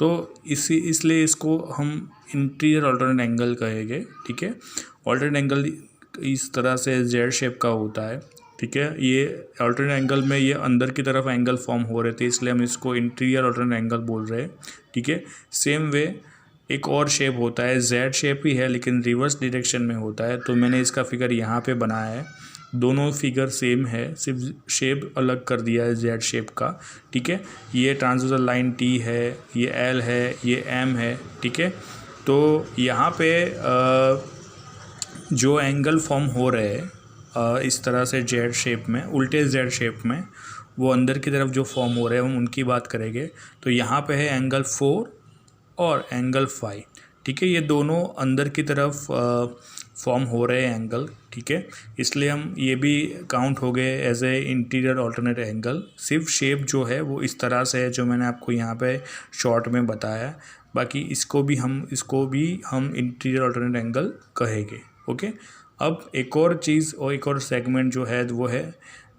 तो इसलिए इसको हम इंटीरियर अल्टरनेट एंगल कहेंगे, ठीक है। अल्टरनेट एंगल इस तरह से जेड शेप का होता है, ठीक है। ये अल्टरनेट एंगल में ये अंदर की तरफ एंगल फॉर्म हो रहे थे, इसलिए हम इसको इंटीरियर अल्टरनेट एंगल बोल रहे हैं, ठीक है। सेम वे एक और शेप होता है, जेड शेप ही है लेकिन रिवर्स डायरेक्शन में होता है, तो मैंने इसका फिगर यहाँ पे बनाया है। दोनों फिगर सेम है, सिर्फ शेप अलग कर दिया है जेड शेप का, ठीक है। ये ट्रांसवर्सल लाइन टी है, ये एल है, ये एम है, ठीक है। तो यहाँ पे जो एंगल फॉर्म हो रहे हैं इस तरह से जेड शेप में, उल्टे जेड शेप में, वो अंदर की तरफ जो फॉर्म हो रहे हैं हम उनकी बात करेंगे। तो यहाँ पे है एंगल 4 और एंगल 5, ठीक है। ये दोनों अंदर की तरफ फॉर्म हो रहे हैं एंगल, ठीक है। इसलिए हम ये भी काउंट हो गए as a interior alternate angle. सिर्फ शेप जो है वो इस तरह से है जो मैंने आपको यहाँ पे शॉर्ट में बताया, बाकी इसको भी हम इंटीरियर अल्टरनेट एंगल कहेंगे, ओके। अब एक और चीज़ और एक और सेगमेंट जो है वो है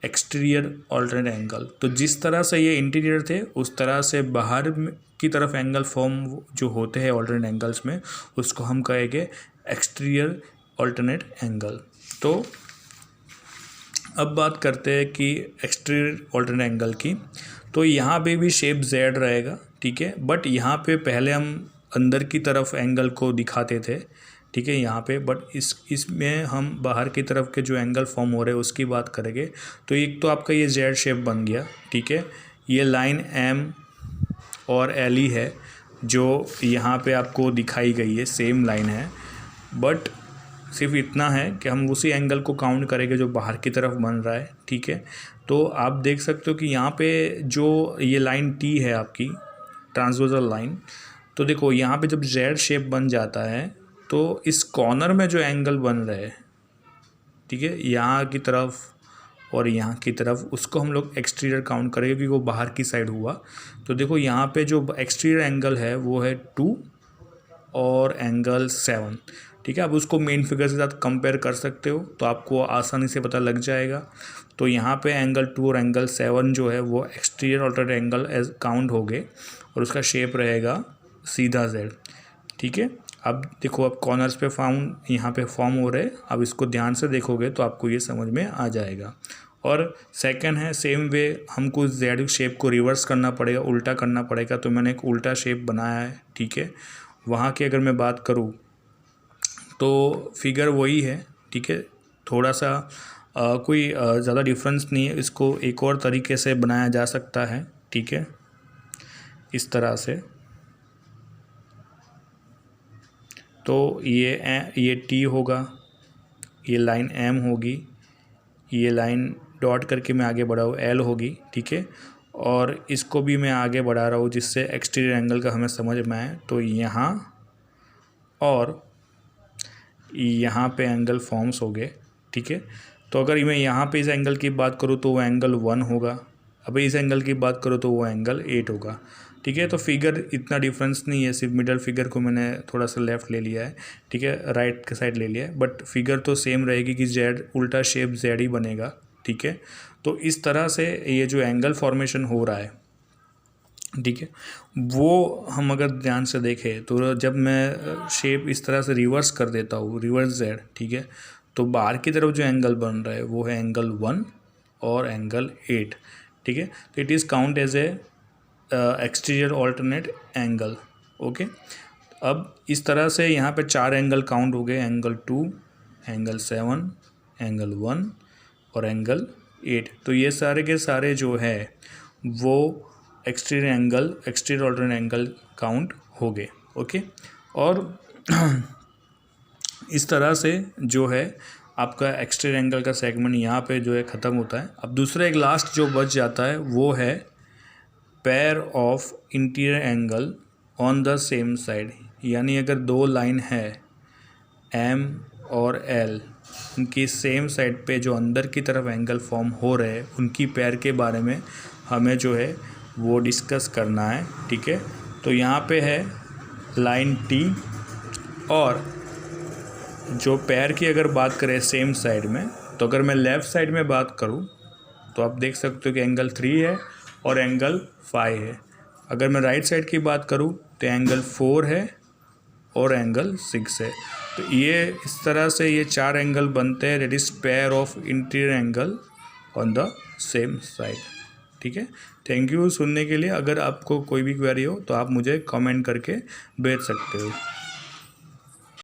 एक्सटीरियर अल्टरनेट एंगल। तो जिस तरह से ये इंटीरियर थे उस तरह से बाहर की तरफ एंगल फॉर्म जो होते हैं अल्टरनेट एंगल्स में, उसको हम कहेंगे एक्सटीरियर अल्टरनेट एंगल। तो अब बात करते हैं कि एक्सटीरियर अल्टरनेट एंगल की। तो यहाँ पे भी शेप जेड रहेगा, ठीक है। बट यहाँ पे पहले हम अंदर की तरफ एंगल को दिखाते थे, ठीक है, यहाँ पे। बट इसमें हम बाहर की तरफ के जो एंगल फॉर्म हो रहे हैं उसकी बात करेंगे। तो एक तो आपका ये जेड शेप बन गया, ठीक है। ये लाइन एम और एल ही है जो यहाँ पे आपको दिखाई गई है, सेम लाइन है। बट सिर्फ इतना है कि हम उसी एंगल को काउंट करेंगे जो बाहर की तरफ बन रहा है, ठीक है। तो आप देख सकते हो कि यहाँ पे जो ये लाइन टी है आपकी ट्रांसवर्सल लाइन, तो देखो यहाँ पे जब जेड शेप बन जाता है तो इस कॉर्नर में जो एंगल बन रहे हैं, ठीक है, यहाँ की तरफ और यहाँ की तरफ, उसको हम लोग एक्सटीरियर काउंट करेंगे क्योंकि वो बाहर की साइड हुआ। तो देखो यहाँ पे जो एक्सटीरियर एंगल है वो है 2 और एंगल 7, ठीक है। अब उसको मेन फिगर के साथ कंपेयर कर सकते हो तो आपको आसानी से पता लग जाएगा। तो यहाँ पे एंगल 2 और एंगल 7 जो है वो exterior alternate angle as count हो गए और उसका शेप रहेगा सीधा जेड, ठीक है। अब देखो, अब कॉर्नर्स पे यहाँ पे फॉर्म हो रहे, अब इसको ध्यान से देखोगे तो आपको ये समझ में आ जाएगा। और सेकंड है सेम वे हमको जेड शेप को रिवर्स करना पड़ेगा, उल्टा करना पड़ेगा। तो मैंने एक उल्टा शेप बनाया है, ठीक है। वहाँ की अगर मैं बात करूँ तो फिगर वही है, ठीक है। थोड़ा सा कोई ज़्यादा डिफरेंस नहीं है, इसको एक और तरीके से बनाया जा सकता है, ठीक है, इस तरह से। तो ये टी होगा, ये लाइन एम होगी, ये लाइन डॉट करके मैं आगे बढ़ा हूँ एल होगी, ठीक है। और इसको भी मैं आगे बढ़ा रहा हूँ जिससे एक्सटीरियर एंगल का हमें समझ में आए। तो यहाँ और यहाँ पे एंगल फॉर्म्स हो गए, ठीक है। तो अगर मैं यहाँ पे इस एंगल की बात करूँ तो वो एंगल 1 होगा, अब इस एंगल की बात करूँ तो वो एंगल 8 होगा, ठीक है। तो फिगर इतना डिफरेंस नहीं है, सिर्फ मिडल फिगर को मैंने थोड़ा सा लेफ़्ट ले लिया है, ठीक है, राइट के साइड ले लिया है। बट फिगर तो सेम रहेगी कि जेड उल्टा शेप जेड ही बनेगा, ठीक है। तो इस तरह से ये जो एंगल फॉर्मेशन हो रहा है, ठीक है, वो हम अगर ध्यान से देखें तो जब मैं शेप इस तरह से रिवर्स कर देता हूँ, रिवर्स जेड, ठीक है, तो बाहर की तरफ जो एंगल बन रहा है वो है एंगल 1 और एंगल 8, ठीक है। तो it is count as a exterior alternate angle, okay. अब इस तरह से यहाँ पे 4 एंगल काउंट हो गए, एंगल 2, एंगल 7, एंगल 1 और एंगल 8। तो ये सारे के सारे जो है वो एक्सटीरियर अल्टरनेट एंगल काउंट हो गए, ओके। और इस तरह से जो है आपका एक्सटीरियर एंगल का सेगमेंट यहाँ पे जो है ख़त्म होता है। अब दूसरा एक लास्ट जो बच जाता है वो है pair of interior angle on the same side. यानी अगर 2 लाइन है एम और एल, उनकी सेम साइड पे जो अंदर की तरफ एंगल फॉर्म हो रहे हैं उनकी पेयर के बारे में हमें जो है वो डिस्कस करना है, ठीक है। तो यहाँ पे है लाइन टी, और जो पेयर की अगर बात करें सेम साइड में, तो अगर मैं लेफ़्ट साइड में बात करूँ तो आप देख सकते हो कि एंगल 3 है और एंगल 5 है। अगर मैं राइट साइड की बात करूँ तो एंगल 4 है और एंगल 6 है। तो ये इस तरह से ये 4 एंगल बनते हैं, that is pair of interior angle on the same side. ठीक है, थैंक यू सुनने के लिए। अगर आपको कोई भी क्वेरी हो तो आप मुझे कमेंट करके भेज सकते हो।